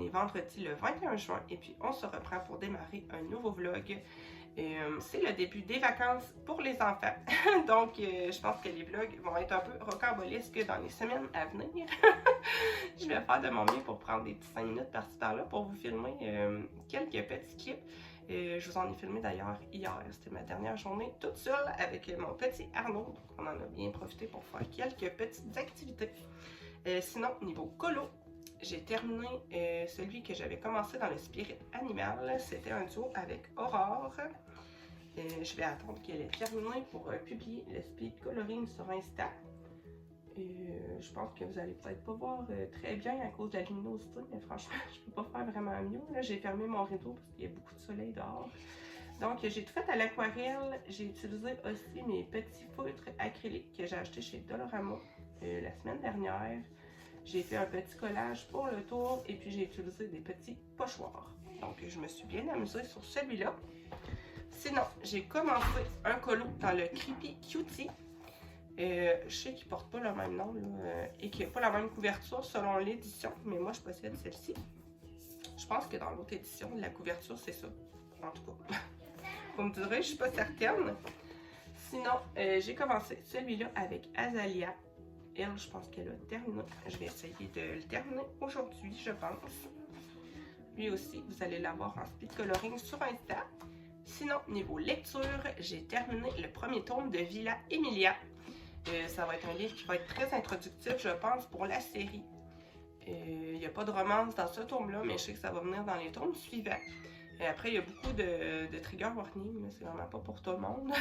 est vendredi le 21 juin et puis on se reprend pour démarrer un nouveau vlog. C'est le début des vacances pour les enfants. Donc, je pense que les vlogs vont être un peu rocambolesques dans les semaines à venir. Je vais faire de mon mieux pour prendre des petits 5 minutes par-ci par-là pour vous filmer quelques petits clips. Je vous en ai filmé d'ailleurs hier. C'était ma dernière journée toute seule avec mon petit Arnaud. Donc, on en a bien profité pour faire quelques petites activités. Sinon, niveau colo, j'ai terminé celui que j'avais commencé dans le Spirit Animal. C'était un duo avec Aurore. Je vais attendre qu'elle ait terminé pour publier le speed coloring sur Insta. Je pense que vous allez peut-être pas voir très bien à cause de la luminosité, mais franchement, je peux pas faire vraiment mieux. J'ai fermé mon rideau parce qu'il y a beaucoup de soleil dehors. Donc, j'ai tout fait à l'aquarelle. J'ai utilisé aussi mes petits feutres acryliques que j'ai achetés chez Dolorama la semaine dernière. J'ai fait un petit collage pour le tour et puis j'ai utilisé des petits pochoirs. Donc, je me suis bien amusée sur celui-là. Sinon, j'ai commencé un colo dans le Creepy Cutie. Je sais qu'il ne porte pas le même nom là, et qu'il n'y a pas la même couverture selon l'édition, mais moi, je possède celle-ci. Je pense que dans l'autre édition, la couverture, c'est ça. En tout cas, vous me direz, je ne suis pas certaine. Sinon, j'ai commencé celui-là avec Azalia. Elle, je pense qu'elle a terminé. Je vais essayer de le terminer aujourd'hui, je pense. Lui aussi, vous allez l'avoir en speed coloring sur Insta. Sinon, niveau lecture, j'ai terminé le premier tome de Villa Emilia. Ça va être un livre qui va être très introductif, je pense, pour la série. Il n'y a pas de romance dans ce tome-là, mais je sais que ça va venir dans les tomes suivants. Après, il y a beaucoup de trigger warning, mais c'est vraiment pas pour tout le monde.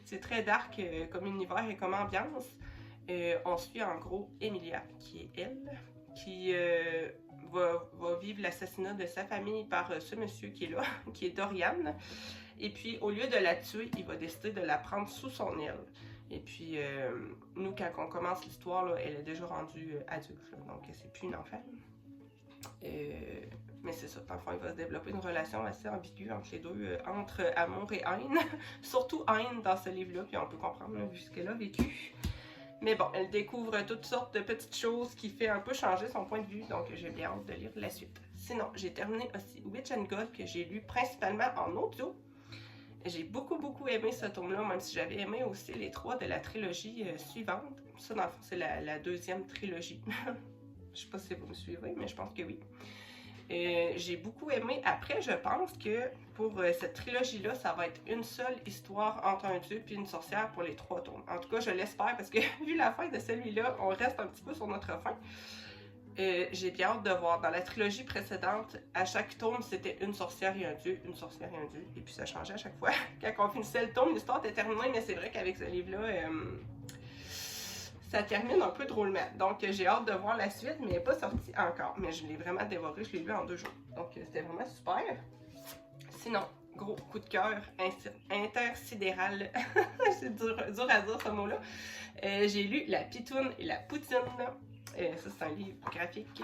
C'est très dark comme univers et comme ambiance. On suit en gros Emilia, qui est elle, qui va vivre l'assassinat de sa famille par ce monsieur qui est là, qui est Dorian. Et puis, au lieu de la tuer, il va décider de la prendre sous son aile. Et puis, nous, quand on commence l'histoire, elle est déjà rendue adulte, là, donc c'est plus une enfant. Mais c'est ça, dans le fond, il va se développer une relation assez ambiguë entre les deux, entre amour et haine. Surtout haine dans ce livre-là, puis on peut comprendre là, vu ce qu'elle a vécu. Mais bon, elle découvre toutes sortes de petites choses qui fait un peu changer son point de vue, donc j'ai bien hâte de lire la suite. Sinon, j'ai terminé aussi Witch and God, que j'ai lu principalement en audio. J'ai beaucoup aimé ce tome-là, même si j'avais aimé aussi les 3 de la trilogie suivante. Ça, dans le fond, c'est la deuxième trilogie. Je sais pas si vous me suivez, mais je pense que oui. J'ai beaucoup aimé. Après, je pense que pour cette trilogie-là, ça va être une seule histoire entre un dieu et une sorcière pour les 3 tomes. En tout cas, je l'espère parce que vu la fin de celui-là, on reste un petit peu sur notre fin. J'ai bien hâte de voir. Dans la trilogie précédente, à chaque tome, c'était une sorcière et un dieu, une sorcière et un dieu. Et puis ça changeait à chaque fois. Quand on finissait le tome, l'histoire était terminée, mais c'est vrai qu'avec ce livre-là, ça termine un peu drôlement. Donc j'ai hâte de voir la suite, mais elle n'est pas sortie encore. Mais je l'ai vraiment dévoré, je l'ai lu en 2 jours. Donc c'était vraiment super. Sinon, gros coup de cœur intersidéral. C'est dur à dire ce mot-là. J'ai lu La Pitoune et la Poutine. Ça, c'est un livre graphique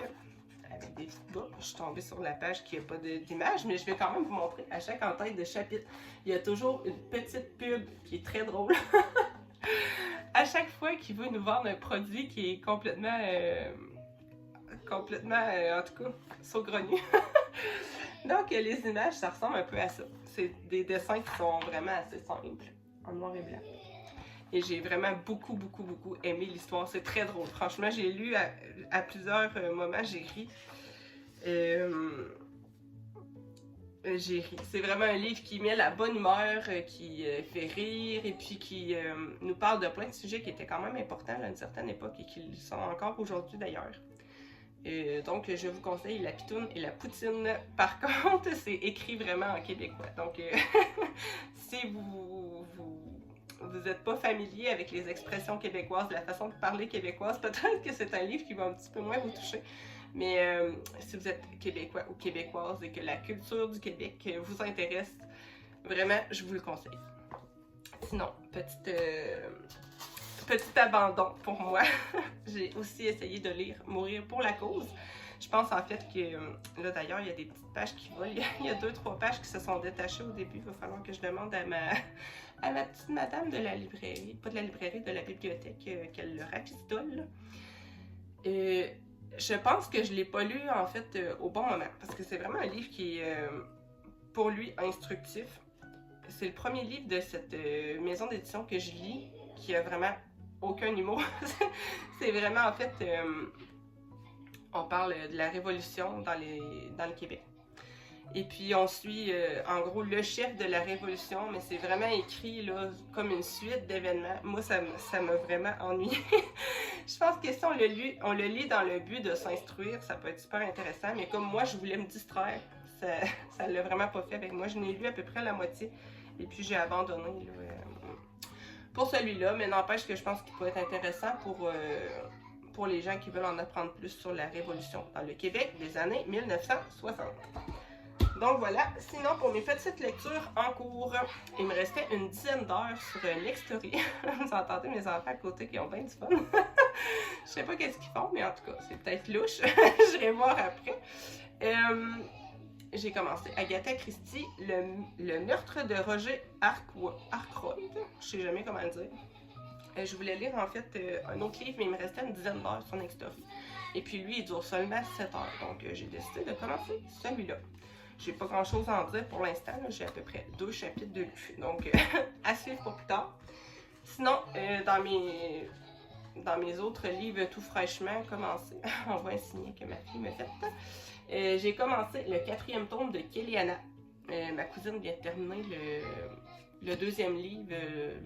avec des petites boucles. Je suis tombée sur la page qui n'a pas d'image, mais je vais quand même vous montrer à chaque en-tête de chapitre. Il y a toujours une petite pub qui est très drôle. À chaque fois qu'il veut nous vendre un produit qui est complètement en tout cas, saugrenu. Donc, les images, ça ressemble un peu à ça. C'est des dessins qui sont vraiment assez simples, en noir et blanc. Et j'ai vraiment beaucoup aimé l'histoire. C'est très drôle. Franchement, j'ai lu à plusieurs moments, j'ai ri. J'ai ri. C'est vraiment un livre qui met la bonne humeur, qui fait rire et puis qui nous parle de plein de sujets qui étaient quand même importants à une certaine époque et qui le sont encore aujourd'hui d'ailleurs. Donc, je vous conseille La Pitoune et la Poutine. Par contre, c'est écrit vraiment en québécois. Donc, si vous n'êtes pas familier avec les expressions québécoises, la façon de parler québécoise, peut-être que c'est un livre qui va un petit peu moins vous toucher. Mais si vous êtes québécois ou québécoise et que la culture du Québec vous intéresse, vraiment, je vous le conseille. Sinon, petit abandon pour moi. J'ai aussi essayé de lire Mourir pour la cause. Je pense en fait que, là d'ailleurs, il y a des petites pages qui volent. Il y a 2-3 pages qui se sont détachées au début. Il va falloir que je demande à ma petite madame de la librairie, pas de la librairie, de la bibliothèque, qu'elle le rafistole. Je pense que je l'ai pas lu, en fait, au bon moment. Parce que c'est vraiment un livre qui est, pour lui, instructif. C'est le premier livre de cette maison d'édition que je lis qui a vraiment aucun humour. C'est vraiment, en fait, on parle de la révolution dans le Québec. Et puis on suit en gros le chef de la révolution, mais c'est vraiment écrit là, comme une suite d'événements. Moi, ça m'a vraiment ennuyé. Je pense que si on le lit dans le but de s'instruire, ça peut être super intéressant, mais comme moi, je voulais me distraire, ça l'a vraiment pas fait avec moi. Je n'ai lu à peu près la moitié, et puis j'ai abandonné là, pour celui-là, mais n'empêche que je pense qu'il peut être intéressant pour les gens qui veulent en apprendre plus sur la révolution dans le Québec des années 1960. Donc voilà, sinon pour mes petites lectures en cours, il me restait une dizaine d'heures sur Nextory. Vous entendez mes enfants à côté qui ont bien du fun. Je sais pas qu'est-ce qu'ils font, mais en tout cas, c'est peut-être louche. Je vais voir après. J'ai commencé Agatha Christie, le meurtre de Roger Ackroyd. Je sais jamais comment le dire. Je voulais lire en fait un autre livre, mais il me restait une dizaine d'heures sur Nextory. Et puis lui, il dure seulement 7 heures. Donc j'ai décidé de commencer celui-là. J'ai pas grand chose à en dire pour l'instant, j'ai à peu près 2 chapitres de lu, donc à suivre pour plus tard. Sinon, dans mes autres livres tout fraîchement commencés, on voit un signe que ma fille m'a fait. J'ai commencé le 4e tome de Kéliana. Ma cousine vient de terminer le 2e livre,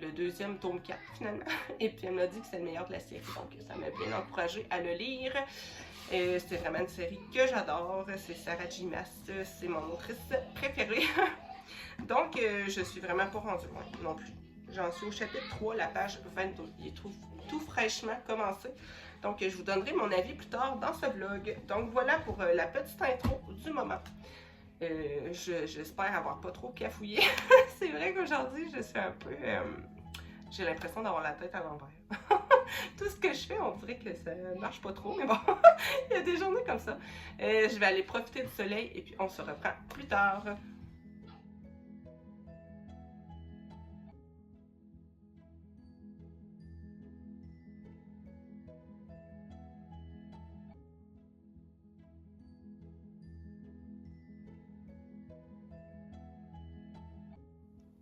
le 2e tome 4 finalement. Et puis elle m'a dit que c'est le meilleur de la série, donc ça m'a bien encouragée à le lire. C'est vraiment une série que j'adore, c'est Sarah J. Maas, c'est mon autrice préférée. Donc je suis vraiment pas rendue loin non plus. J'en suis au chapitre 3, la page 22. Il est tout fraîchement commencé. Donc je vous donnerai mon avis plus tard dans ce vlog. Donc voilà pour la petite intro du moment. J'espère avoir pas trop cafouillé. C'est vrai qu'aujourd'hui je suis un peu... j'ai l'impression d'avoir la tête à l'envers. Tout ce que je fais, on dirait que ça marche pas trop, mais bon, il y a des journées comme ça. Je vais aller profiter du soleil et puis on se reprend plus tard.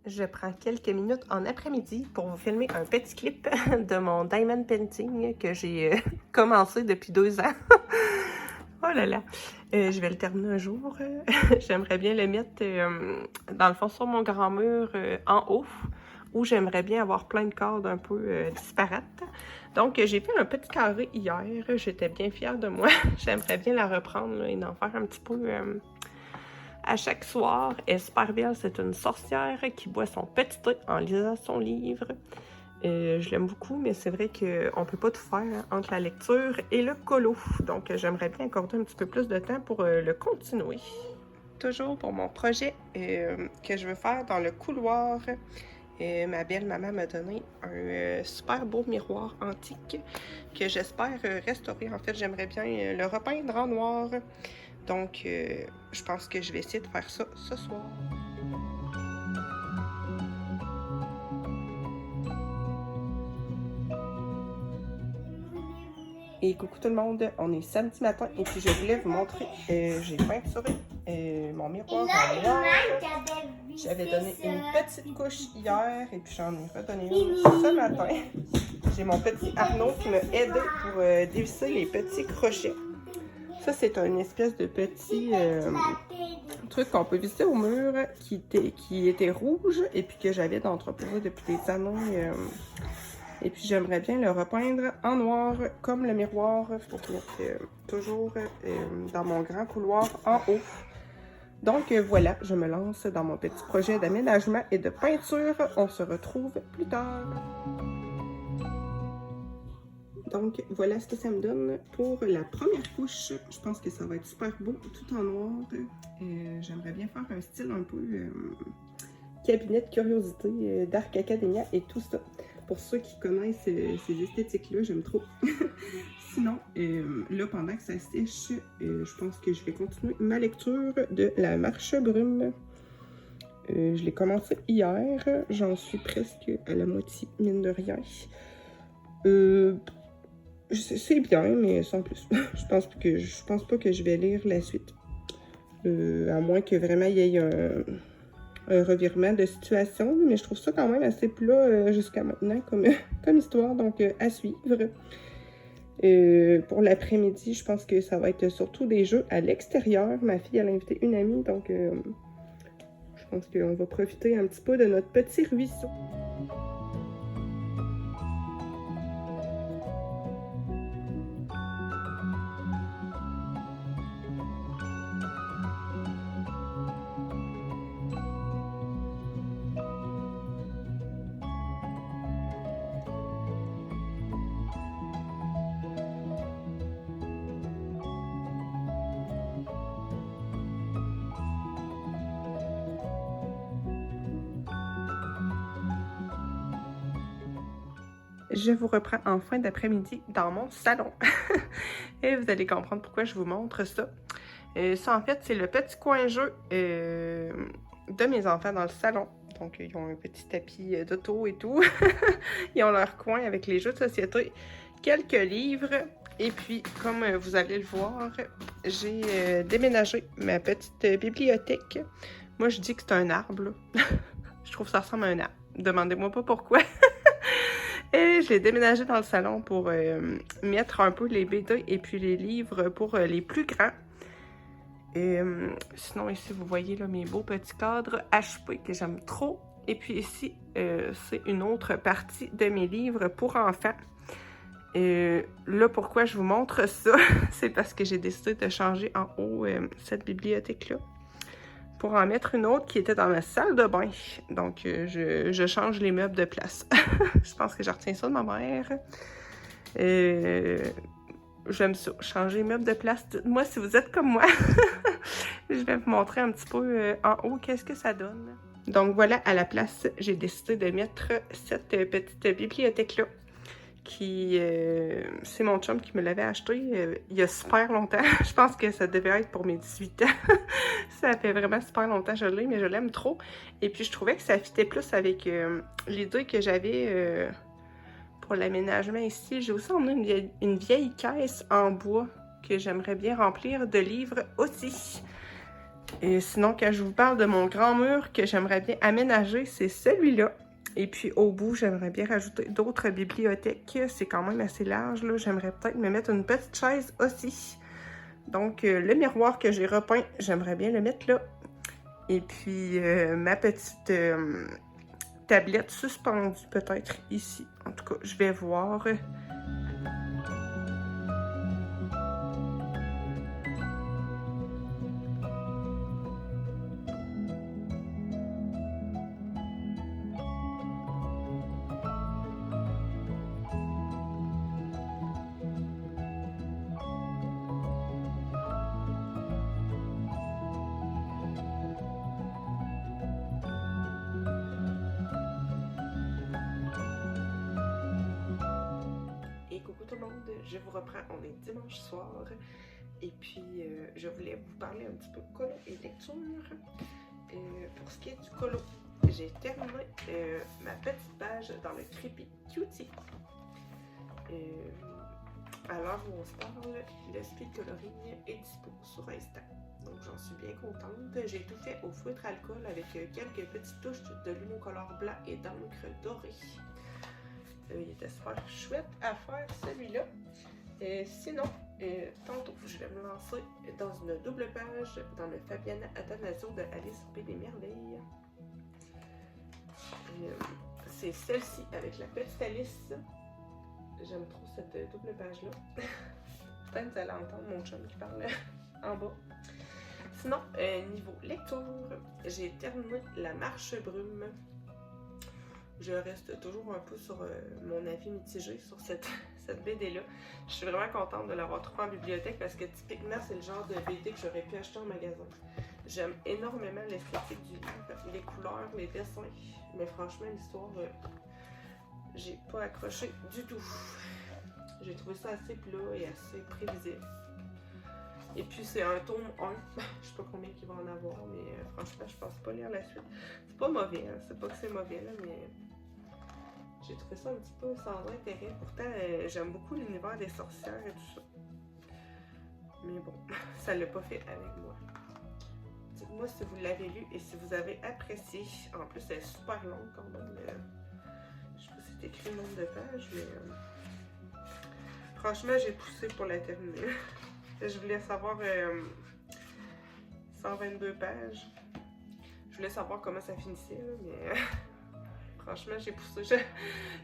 Je prends quelques minutes en après-midi pour vous filmer un petit clip de mon diamond painting que j'ai commencé depuis 2 ans. Oh là là! Je vais le terminer un jour. J'aimerais bien le mettre dans le fond sur mon grand mur en haut, où j'aimerais bien avoir plein de cordes un peu disparates. Donc j'ai fait un petit carré hier. J'étais bien fière de moi. J'aimerais bien la reprendre là, et en faire un petit peu... à chaque soir, elle est super belle, c'est une sorcière qui boit son petit thé en lisant son livre. Je l'aime beaucoup, mais c'est vrai qu'on ne peut pas tout faire entre la lecture et le colo. Donc j'aimerais bien accorder un petit peu plus de temps pour le continuer. Toujours pour mon projet que je veux faire dans le couloir. Ma belle-maman m'a donné un super beau miroir antique que j'espère restaurer. En fait, j'aimerais bien le repeindre en noir. Donc, je pense que je vais essayer de faire ça ce soir. Et coucou tout le monde, on est samedi matin et puis je voulais vous montrer, j'ai peinturé mon miroir en noir. J'avais donné une petite couche hier et puis j'en ai redonné une ce matin. J'ai mon petit Arnaud qui m'a aidé pour dévisser les petits crochets. Ça, c'est une espèce de petit truc qu'on peut visser au mur qui était rouge et puis que j'avais d'entreposé depuis des années. Et puis, j'aimerais bien le repeindre en noir comme le miroir pour mettre toujours dans mon grand couloir en haut. Donc, voilà, je me lance dans mon petit projet d'aménagement et de peinture. On se retrouve plus tard. Donc, voilà ce que ça me donne pour la première couche. Je pense que ça va être super beau, tout en noir. J'aimerais bien faire un style un peu cabinet de curiosité d'Arc Academia et tout ça. Pour ceux qui connaissent ces esthétiques-là, j'aime trop. Sinon, là, pendant que ça sèche, je pense que je vais continuer ma lecture de La Marche Brume. Je l'ai commencé hier. J'en suis presque à la moitié, mine de rien. c'est bien, mais sans plus. Je pense pas que je vais lire la suite. À moins que vraiment il y ait un revirement de situation, mais je trouve ça quand même assez plat jusqu'à maintenant comme histoire, donc à suivre. Pour l'après-midi, je pense que ça va être surtout des jeux à l'extérieur. Ma fille, elle a invité une amie, donc je pense qu'on va profiter un petit peu de notre petit ruisseau. Je vous reprends en fin d'après-midi dans mon salon. Et vous allez comprendre pourquoi je vous montre ça. Ça, en fait, c'est le petit coin jeu de mes enfants dans le salon. Donc, ils ont un petit tapis d'auto et tout. Ils ont leur coin avec les jeux de société, quelques livres. Et puis, comme vous allez le voir, j'ai déménagé ma petite bibliothèque. Moi, je dis que c'est un arbre. Je trouve que ça ressemble à un arbre. Demandez-moi pas pourquoi. Et je l'ai déménagé dans le salon pour mettre un peu les BD et puis les livres pour les plus grands. Sinon, ici, vous voyez là, mes beaux petits cadres HP que j'aime trop. Et puis ici, c'est une autre partie de mes livres pour enfants. Là, pourquoi je vous montre ça? C'est parce que j'ai décidé de changer en haut cette bibliothèque-là pour en mettre une autre qui était dans ma salle de bain. Donc, je change les meubles de place. Je pense que je retiens ça de ma mère. J'aime ça, changer les meubles de place. Dites-moi si vous êtes comme moi. Je vais vous montrer un petit peu en haut qu'est-ce que ça donne. Donc voilà, à la place, j'ai décidé de mettre cette petite bibliothèque-là. C'est mon chum qui me l'avait acheté il y a super longtemps. Je pense que ça devait être pour mes 18 ans. Ça fait vraiment super longtemps que je l'ai, mais je l'aime trop. Et puis je trouvais que ça fitait plus avec l'idée que j'avais pour l'aménagement ici. J'ai aussi emmené une vieille caisse en bois que j'aimerais bien remplir de livres aussi. Et sinon, quand je vous parle de mon grand mur que j'aimerais bien aménager, c'est celui-là. Et puis au bout, j'aimerais bien rajouter d'autres bibliothèques. C'est quand même assez large, là. J'aimerais peut-être me mettre une petite chaise aussi. Donc le miroir que j'ai repeint, j'aimerais bien le mettre là. Et puis ma petite tablette suspendue peut-être ici. En tout cas, je vais voir. Coucou tout le monde, je vous reprends, on est dimanche soir et puis je voulais vous parler un petit peu de colo et lecture. Pour ce qui est du colo, j'ai terminé ma petite page dans le Creepy Cutie. À l'heure où on se parle, le speed coloring est dispo sur Insta. Donc j'en suis bien contente. J'ai tout fait au feutre alcool avec quelques petites touches de lunocolore blanc et d'encre dorée. Il était super chouette à faire celui-là. Sinon, tantôt, je vais me lancer dans une double page dans le Fabiana Attanasio de Alice au Pays des Merveilles. C'est celle-ci avec la petite Alice. J'aime trop cette double page-là. Peut-être que vous allez entendre mon chum qui parle en bas. Sinon, niveau lecture, j'ai terminé La Marche Brume. Je reste toujours un peu sur mon avis mitigé sur cette BD-là. Je suis vraiment contente de l'avoir trouvée en bibliothèque parce que typiquement, c'est le genre de BD que j'aurais pu acheter en magasin. J'aime énormément l'esthétique du livre, les couleurs, les dessins, mais franchement, l'histoire, j'ai pas accroché du tout. J'ai trouvé ça assez plat et assez prévisible. Et puis c'est un tome 1, je sais pas combien il va en avoir, mais franchement je pense pas lire la suite. C'est pas mauvais, hein? C'est pas que c'est mauvais là, mais J'ai trouvé ça un petit peu sans intérêt. Pourtant, j'aime beaucoup l'univers des sorcières et tout ça. Mais bon, ça l'a pas fait avec moi. Dites-moi si vous l'avez lu et si vous avez apprécié. En plus, elle est super longue quand même. Je sais pas si c'est écrit le nombre de pages, mais franchement, j'ai poussé pour la terminer. Je voulais savoir 122 pages. Je voulais savoir comment ça finissait, là, mais franchement, j'ai poussé.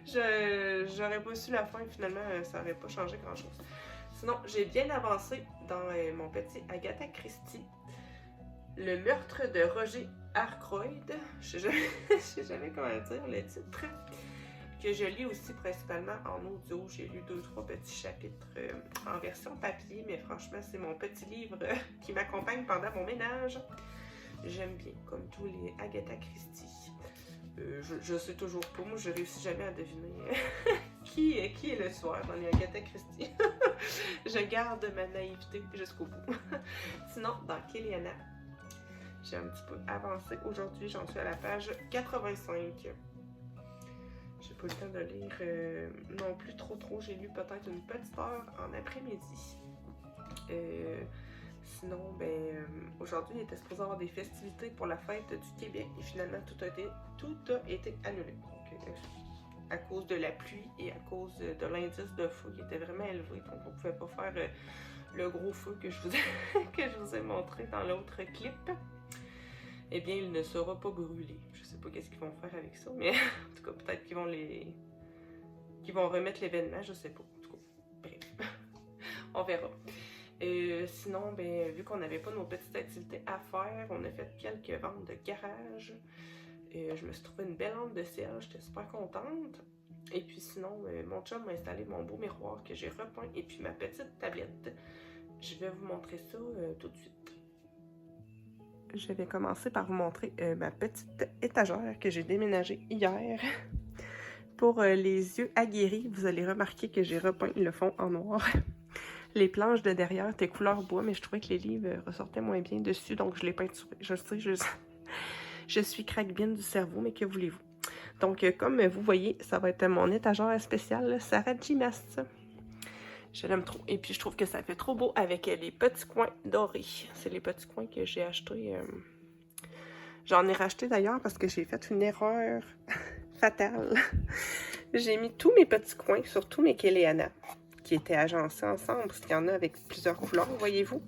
J'aurais pas su la fin, finalement, ça aurait pas changé grand-chose. Sinon, j'ai bien avancé dans mon petit Agatha Christie. Le meurtre de Roger Ackroyd. Je sais jamais comment dire le titre. Que je lis aussi principalement en audio. J'ai lu 2-3 petits chapitres en version papier, mais franchement, c'est mon petit livre qui m'accompagne pendant mon ménage. J'aime bien, comme tous les Agatha Christie. Je sais toujours pas, moi je réussis jamais à deviner qui est le soir dans les Agatha Christie. Je garde ma naïveté jusqu'au bout. Sinon, dans Kéliana, j'ai un petit peu avancé. Aujourd'hui, j'en suis à la page 85. J'ai pas le temps de lire non plus trop. J'ai lu peut-être une petite heure en après-midi. Sinon, aujourd'hui, il était supposé avoir des festivités pour la fête du Québec et finalement, tout a été annulé. Donc, à cause de la pluie et à cause de l'indice de feu qui était vraiment élevé. Donc, on ne pouvait pas faire le gros feu que je vous ai montré dans l'autre clip. Eh bien, il ne sera pas brûlé. Je sais pas qu'est-ce qu'ils vont faire avec ça, mais en tout cas, peut-être qu'ils vont remettre l'événement, je sais pas. En tout cas, bref, on verra. Sinon, vu qu'on n'avait pas nos petites activités à faire, on a fait quelques ventes de garage. Je me suis trouvé une belle lampe de ciel, j'étais super contente. Et puis sinon, mon chum m'a installé mon beau miroir que j'ai repeint et puis ma petite tablette. Je vais vous montrer ça tout de suite. Je vais commencer par vous montrer ma petite étagère que j'ai déménagée hier. Pour les yeux aguerris, vous allez remarquer que j'ai repeint le fond en noir. Les planches de derrière étaient couleur bois, mais je trouvais que les livres ressortaient moins bien dessus, donc je l'ai peinturé. Je sais, je suis craque-bien du cerveau, mais que voulez-vous? Donc, comme vous voyez, ça va être mon étagère spéciale Sarah J. Maas. Je l'aime trop. Et puis, je trouve que ça fait trop beau avec les petits coins dorés. C'est les petits coins que j'ai achetés. J'en ai racheté d'ailleurs parce que j'ai fait une erreur fatale. J'ai mis tous mes petits coins sur tous mes Kéliana qui étaient agencés ensemble, parce qu'il y en a avec plusieurs couleurs, voyez-vous.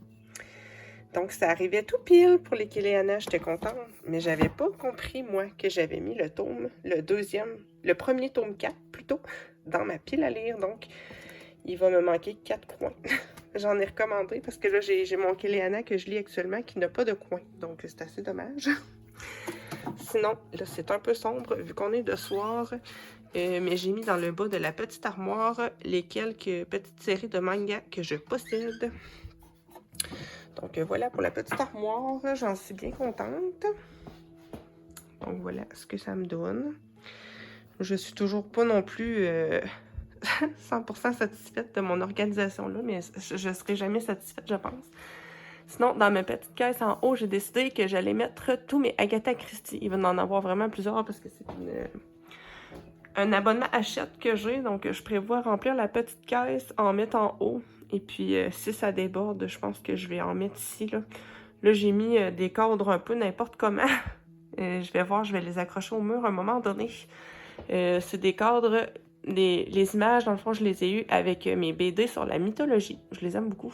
Donc, ça arrivait tout pile pour les Kéliana, j'étais contente. Mais j'avais pas compris, moi, que j'avais mis le tome, le premier tome 4, plutôt, dans ma pile à lire. Donc, il va me manquer 4 coins. J'en ai recommandé, parce que là, j'ai mon Kéliana que je lis actuellement qui n'a pas de coin. Donc, c'est assez dommage. Sinon, là, c'est un peu sombre, vu qu'on est de soir. Mais j'ai mis dans le bas de la petite armoire les quelques petites séries de mangas que je possède. Donc voilà pour la petite armoire, j'en suis bien contente. Donc voilà ce que ça me donne. Je suis toujours pas non plus 100% satisfaite de mon organisation là, mais je serai jamais satisfaite, je pense. Sinon, dans ma petite caisse en haut, j'ai décidé que j'allais mettre tous mes Agatha Christie. Il va en avoir vraiment plusieurs parce que c'est un abonnement achète que j'ai, donc je prévois remplir la petite caisse, en mettre en haut. Et puis, si ça déborde, je pense que je vais en mettre ici, là. Là, j'ai mis des cadres un peu n'importe comment. Je vais voir, je vais les accrocher au mur à un moment donné. C'est des cadres, les images, dans le fond, je les ai eues avec mes BD sur la mythologie. Je les aime beaucoup.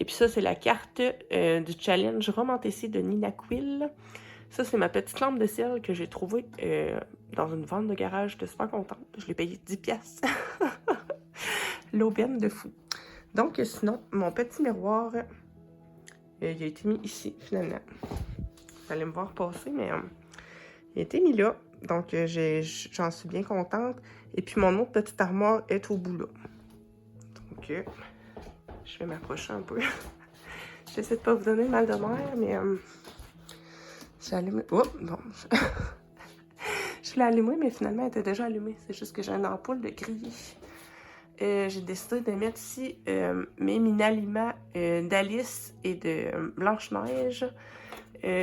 Et puis ça, c'est la carte du challenge Romantécie de Nina Quill. Ça, c'est ma petite lampe de ciel que j'ai trouvée dans une vente de garage. J'étais super contente. Je l'ai payé 10$. L'aubaine de fou. Donc, sinon, mon petit miroir, il a été mis ici, finalement. Vous allez me voir passer, mais il a été mis là. Donc, j'en suis bien contente. Et puis, mon autre petite armoire est au bout là. Donc, je vais m'approcher un peu. J'essaie de pas vous donner mal de mer, mais j'ai allumé. Oh, bon. Je l'ai allumée, mais finalement, elle était déjà allumée. C'est juste que j'ai une ampoule de grille. J'ai décidé de mettre ici mes mini-aliments d'Alice et de Blanche-Neige.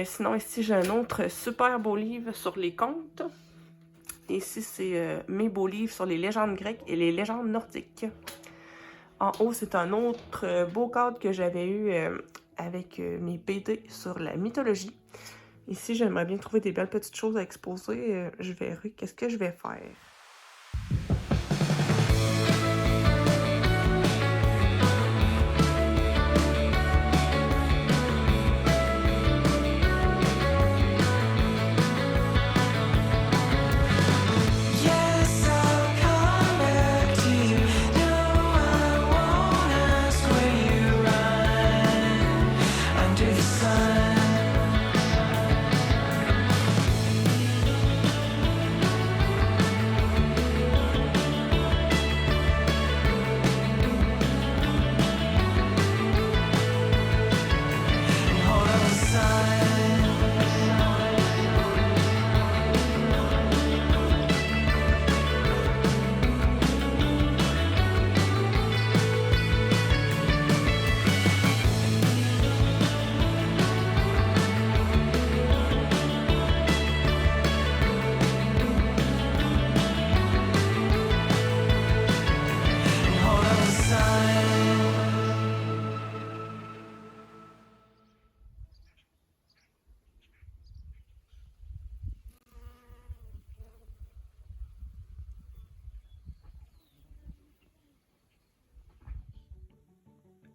Sinon, ici, j'ai un autre super beau livre sur les contes. Et ici, c'est mes beaux livres sur les légendes grecques et les légendes nordiques. En haut, c'est un autre beau cadre que j'avais eu avec mes BD sur la mythologie. Ici, j'aimerais bien trouver des belles petites choses à exposer. Je verrai qu'est-ce que je vais faire.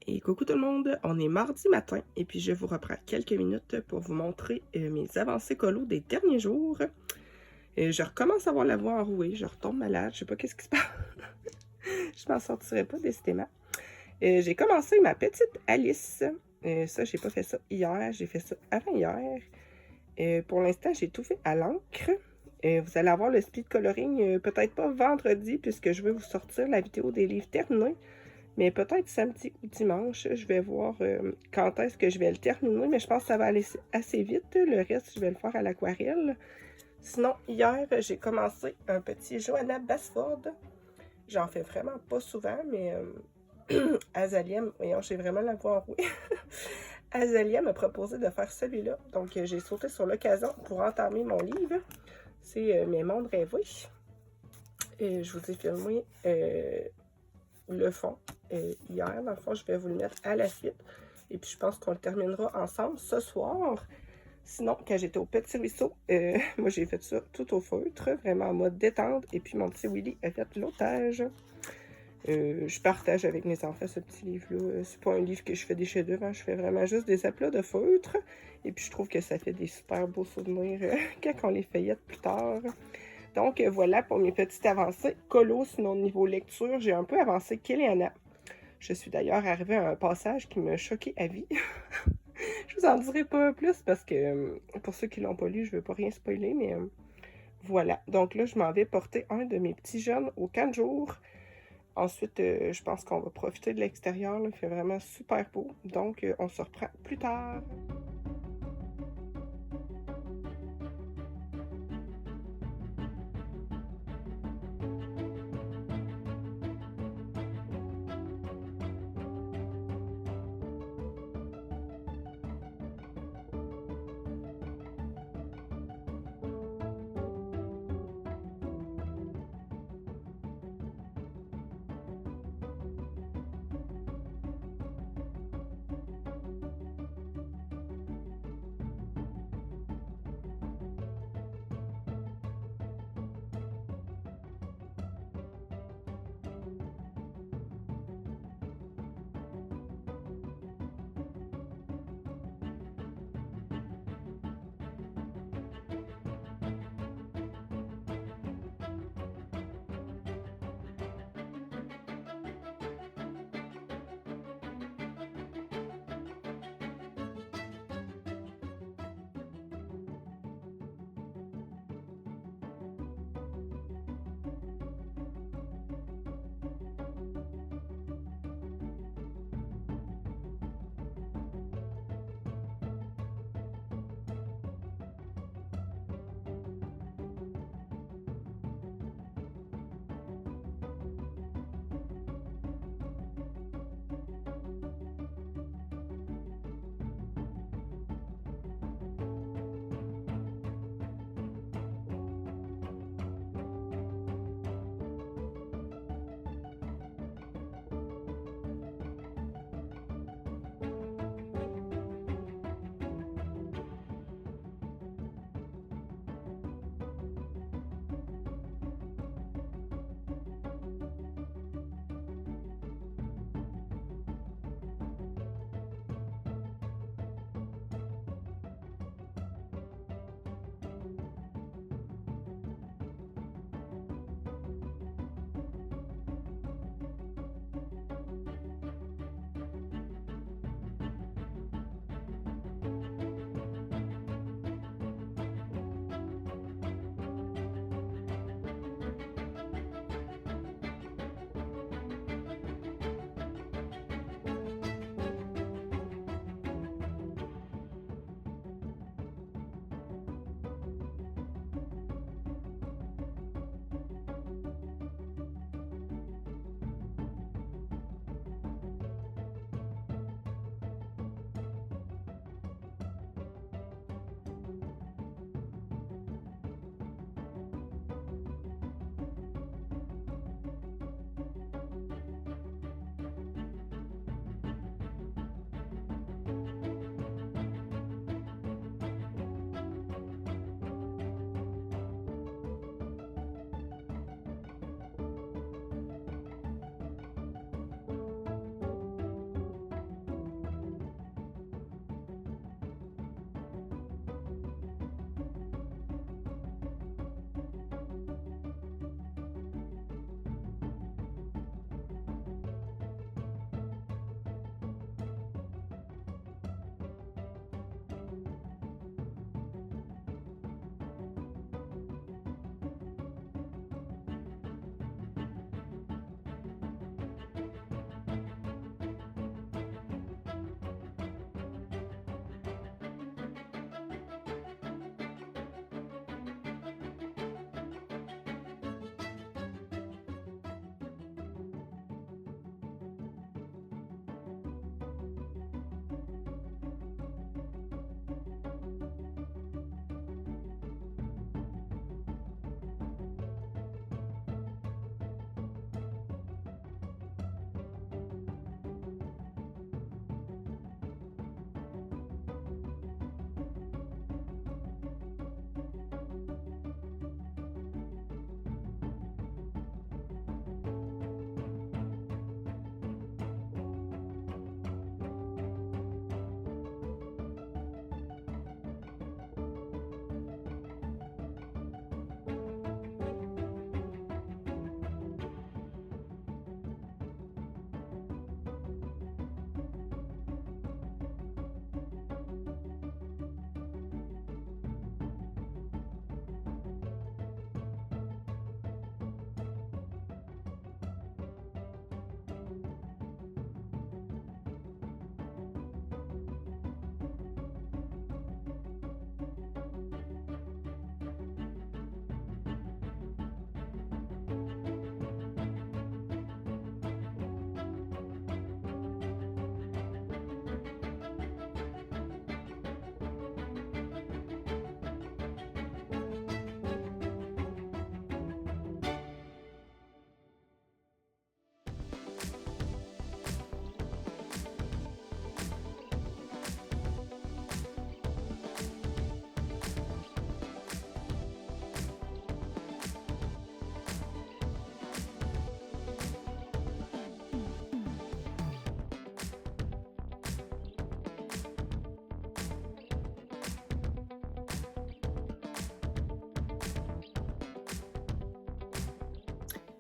Et coucou tout le monde, on est mardi matin et puis je vous reprends quelques minutes pour vous montrer mes avancées colo des derniers jours. Je recommence à avoir la voix enrouée, je retombe malade, je sais pas qu'est-ce qui se passe. Je m'en sortirai pas décidément. J'ai commencé ma petite Alice. Ça, j'ai pas fait ça hier, j'ai fait ça avant-hier. Pour l'instant, j'ai tout fait à l'encre. Vous allez avoir le speed coloring peut-être pas vendredi puisque je vais vous sortir la vidéo des livres terminés. Mais peut-être samedi ou dimanche, je vais voir quand est-ce que je vais le terminer. Mais je pense que ça va aller assez vite. Le reste, je vais le faire à l'aquarelle. Sinon, hier, j'ai commencé un petit Johanna Basford. J'en fais vraiment pas souvent, mais Azalia, voyons, j'ai vraiment la voix enrouée. Azalia m'a proposé de faire celui-là. Donc, j'ai sauté sur l'occasion pour entamer mon livre. C'est Mes mondes rêvés. Et je vous ai filmé le fond hier. Dans le fond, je vais vous le mettre à la suite. Et puis, je pense qu'on le terminera ensemble ce soir. Sinon, quand j'étais au Petit Ruisseau, moi, j'ai fait ça tout au feutre, vraiment en mode détente. Et puis, mon petit Willy a fait l'otage. Je partage avec mes enfants ce petit livre-là. C'est pas un livre que je fais des chefs-d'œuvre, hein. Je fais vraiment juste des aplats de feutre. Et puis, je trouve que ça fait des super beaux souvenirs quand on les feuillette plus tard. Donc, voilà pour mes petites avancées. Colo, sinon, niveau lecture, j'ai un peu avancé Kéléana. Je suis d'ailleurs arrivée à un passage qui m'a choquée à vie. Je vous en dirai pas plus parce que, pour ceux qui l'ont pas lu, je veux pas rien spoiler, mais voilà. Donc là, je m'en vais porter un de mes petits jeunes au 4 jours. Ensuite, je pense qu'on va profiter de l'extérieur. Il fait vraiment super beau. Donc, on se reprend plus tard.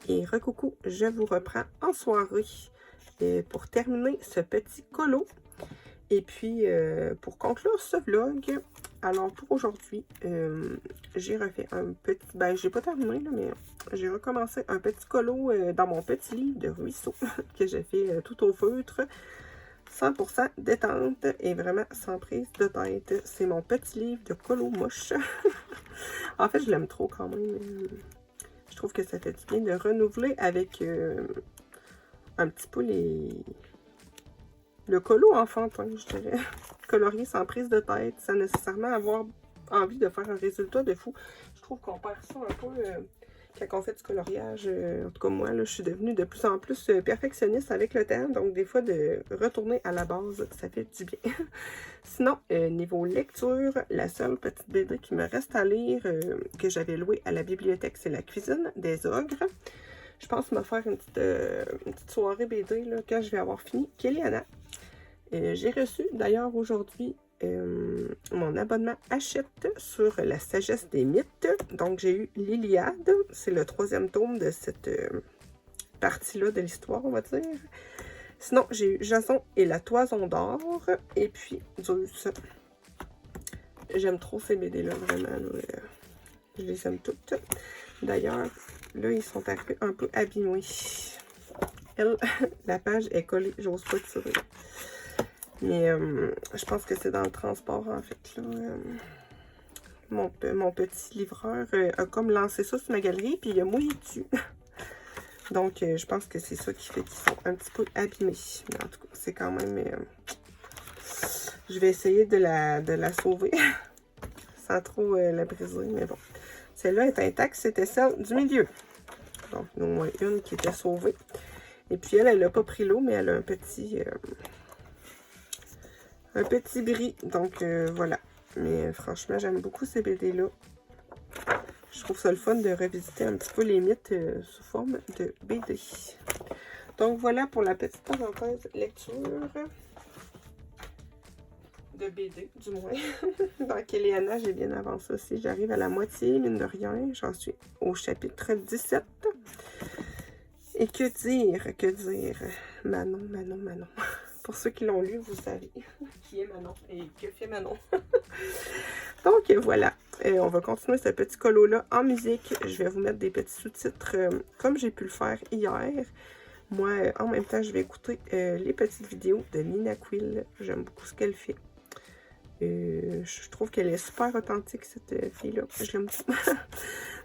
et recoucou, je vous reprends en soirée pour terminer ce petit colo. Et puis, pour conclure ce vlog, alors pour aujourd'hui, j'ai refait un petit, ben j'ai pas terminé là, mais j'ai recommencé un petit colo dans mon petit livre de ruisseau que j'ai fait tout au feutre. 100% détente et vraiment sans prise de tête. C'est mon petit livre de colo moche. En fait, je l'aime trop quand même. Je trouve que ça fait du bien de renouveler avec un petit peu le colo enfantin, je dirais. Colorier sans prise de tête, sans nécessairement avoir envie de faire un résultat de fou. Je trouve qu'on perd ça un peu quand on fait du coloriage. En tout cas, moi, là, je suis devenue de plus en plus perfectionniste avec le temps. Donc, des fois, de retourner à la base, ça fait du bien. Sinon, niveau lecture, la seule petite BD qui me reste à lire, que j'avais louée à la bibliothèque, c'est La cuisine des ogres. Je pense me faire une petite soirée BD là, quand je vais avoir fini Kéliana. J'ai reçu d'ailleurs aujourd'hui mon abonnement Hachette sur la sagesse des mythes. Donc j'ai eu l'Iliade, c'est le 3e tome de cette partie-là de l'histoire, on va dire. Sinon, j'ai eu Jason et la toison d'or, et puis Zeus. J'aime trop ces BD-là, vraiment. Là, je les aime toutes. D'ailleurs, là, ils sont arrivés un peu abîmés. Elle, la page est collée, j'ose pas tirer. Mais je pense que c'est dans le transport, en fait. Là. Mon petit livreur a comme lancé ça sur ma galerie, puis il a mouillé dessus. Donc, je pense que c'est ça qui fait qu'ils sont un petit peu abîmés. Mais en tout cas, c'est quand même... je vais essayer de la sauver sans trop la briser, mais bon. Celle-là est intacte, c'était celle du milieu. Donc, au moins une qui était sauvée. Et puis, elle n'a pas pris l'eau, mais elle a un petit bris. Donc, voilà. Mais franchement, j'aime beaucoup ces BD-là. Je trouve ça le fun de revisiter un petit peu les mythes sous forme de BD. Donc, voilà pour la petite parenthèse lecture de BD, du moins. Dans Kéliana, j'ai bien avancé aussi. J'arrive à la moitié, mine de rien. J'en suis au chapitre 17. Et que dire? Manon, Manon, Manon. Pour ceux qui l'ont lu, vous savez qui est Manon et que fait Manon. Donc, voilà. On va continuer ce petit colo-là en musique. Je vais vous mettre des petits sous-titres comme j'ai pu le faire hier. Moi, en même temps, je vais écouter les petites vidéos de Nina Quill. J'aime beaucoup ce qu'elle fait. Je trouve qu'elle est super authentique, cette fille-là. Je l'aime beaucoup.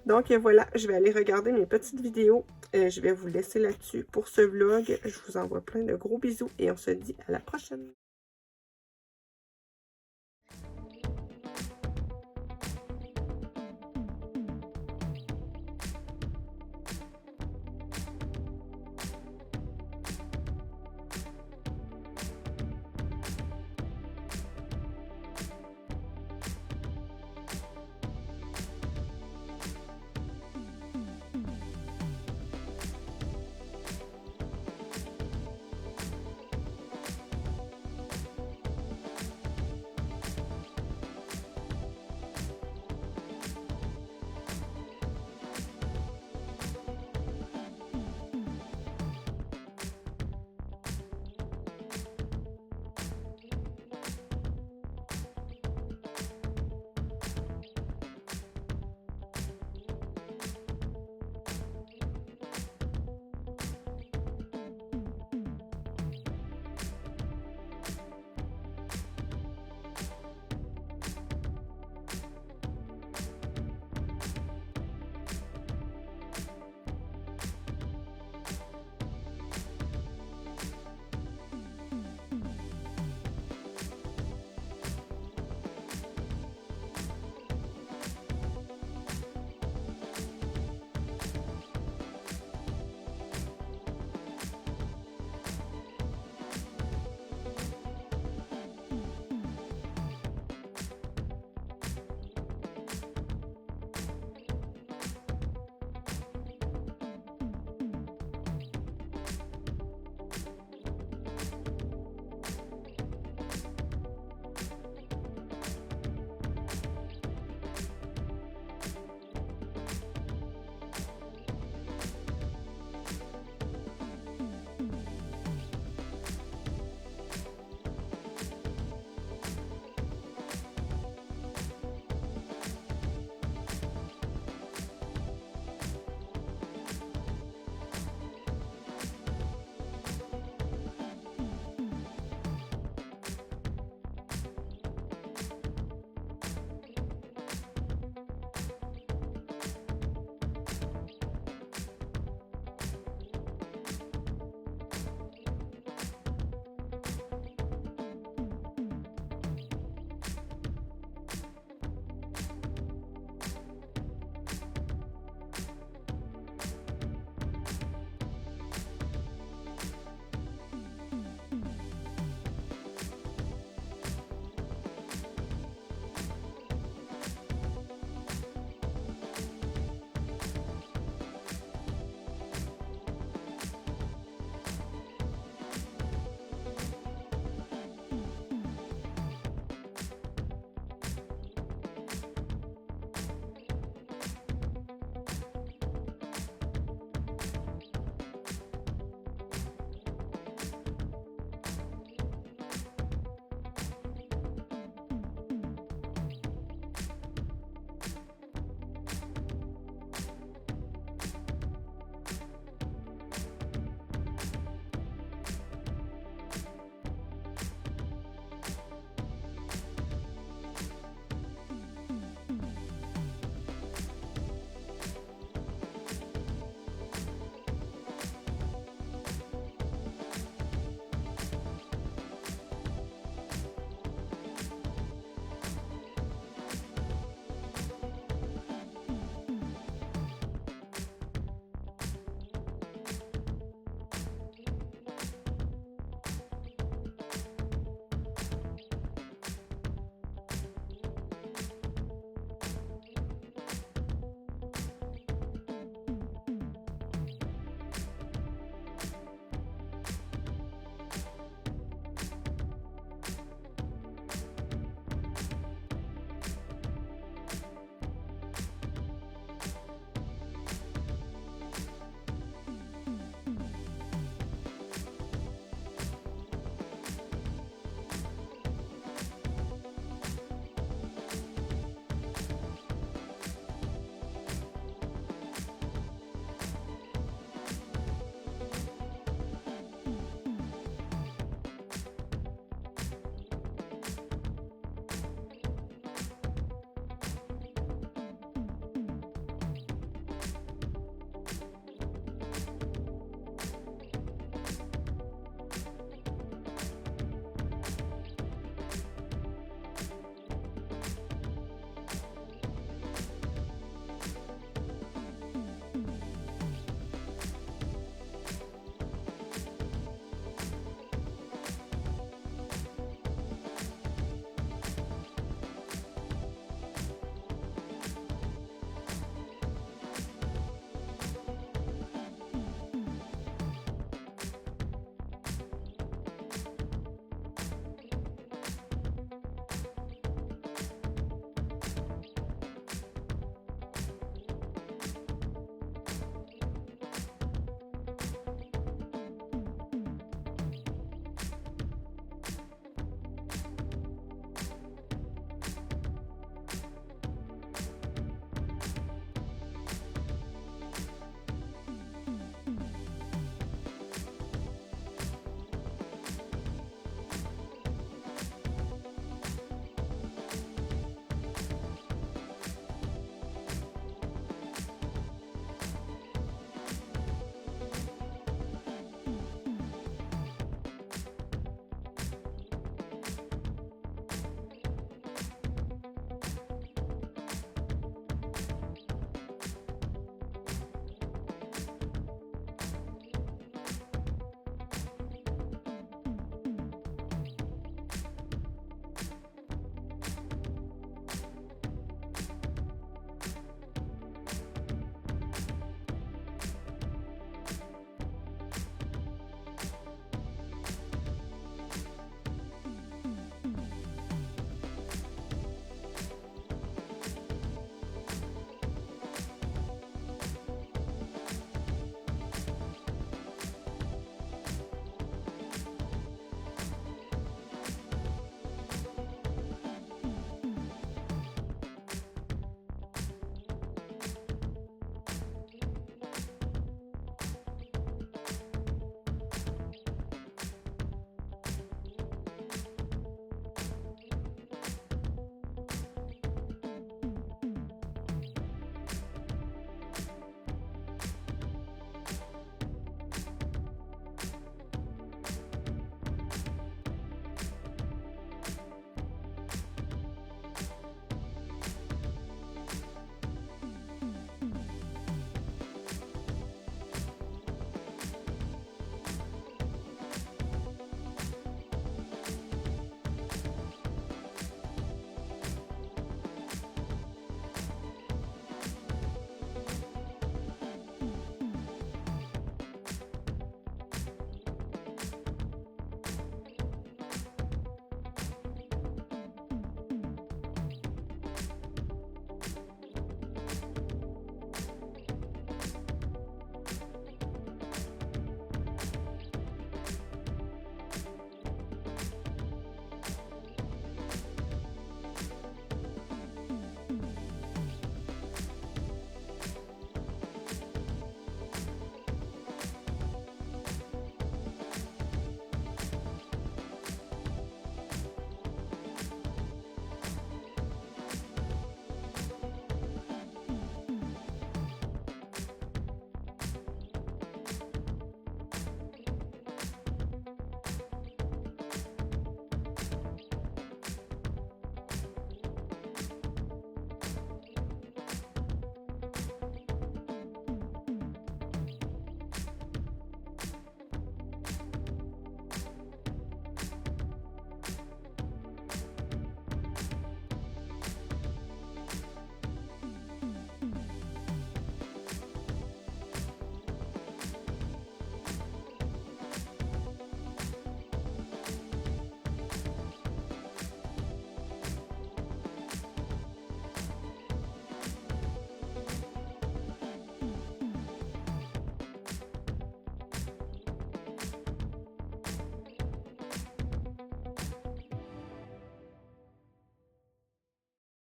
Donc, voilà, je vais aller regarder mes petites vidéos. Je vais vous laisser là-dessus pour ce vlog. Je vous envoie plein de gros bisous et on se dit à la prochaine.